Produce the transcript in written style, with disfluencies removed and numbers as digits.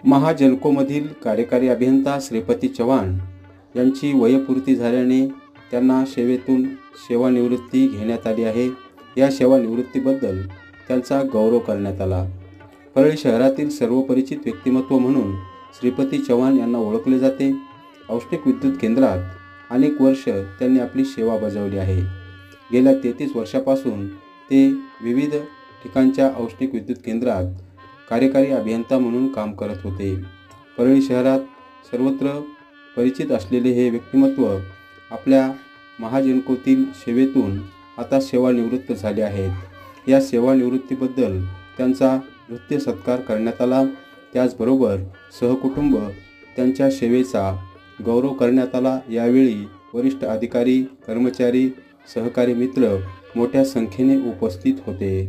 महाजनकोमधील कार्यकारी अभियंता श्रीपती चव्हाण यांची वयोपूर्ती झाल्याने त्यांना सेवेतून सेवानिवृत्ती घेण्यात आली आहे। या सेवानिवृत्तीबद्दल त्यांचा गौरव करण्यात आला। परळी शहरातील सर्वपरिचित व्यक्तिमत्व म्हणून श्रीपती चव्हाण यांना ओळखले जाते। औष्णिक विद्युत केंद्रात अनेक वर्ष त्यांनी आपली सेवा बजावली आहे। गेल्या 33 वर्षापासून ते विविध ठिकाणच्या औष्णिक विद्युत केंद्रात कार्यकारी अभियंता म्हणून काम करत होते। परळी शहरात सर्वत्र परिचित असलेले हे व्यक्तिमत्व आपल्या महाजनकोतील सेवेतून आता सेवानिवृत्त झाले आहेत। या सेवानिवृत्तीबद्दल त्यांचा नृत्य सत्कार करण्यात आला। त्याचबरोबर सहकुटुंब त्यांच्या सेवेचा गौरव करण्यात आला। यावेळी वरिष्ठ अधिकारी, कर्मचारी, सहकारी मित्र मोठ्या संख्येने उपस्थित होते।